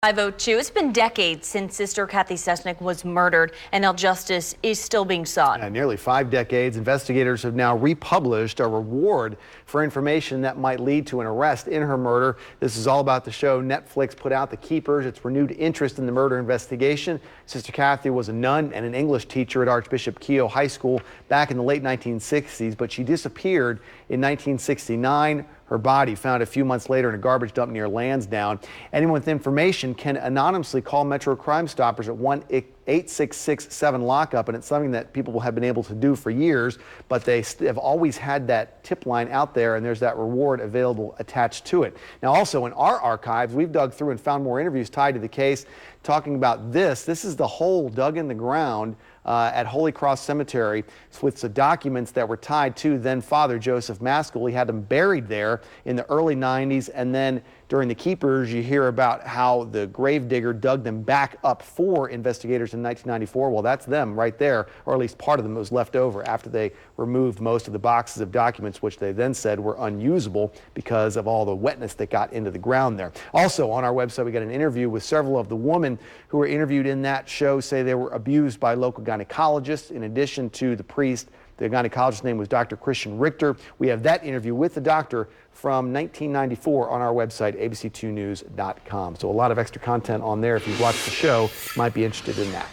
502. It's been decades since Sister Cathy Cesnik was murdered, and now justice is still being sought. Nearly 5 decades, investigators have now republished a reward for information that might lead to an arrest in her murder. This is all about the show Netflix put out, The Keepers. Its renewed interest in the murder investigation. Sister Cathy was a nun and an English teacher at Archbishop Keough High School back in the late 1960s, but she disappeared in 1969. Her body found a few months later in a garbage dump near Lansdowne. Anyone with information can anonymously call Metro Crime Stoppers at 1-866-7-LOCKUP, and it's something that people have been able to do for years, but they have always had that tip line out there, and there's that reward available attached to it. Now, also in our archives, we've dug through and found more interviews tied to the case talking about this. This is the hole dug in the ground at Holy Cross Cemetery with some documents that were tied to then Father Joseph Maskell. He had them buried there in the early 90s, and then during the Keepers, you hear about how the gravedigger dug them back up for investigators in 1994. Well, that's them right there, or at least part of them was left over after they removed most of the boxes of documents, which they then said were unusable because of all the wetness that got into the ground there. Also on our website, we got an interview with several of the women who were interviewed in that show, say they were abused by local gynecologists in addition to the priest. The gynecologist's name was Dr. Christian Richter. We have that interview with the doctor from 1994 on our website, abc2news.com. So a lot of extra content on there. If you've watched the show, might be interested in that.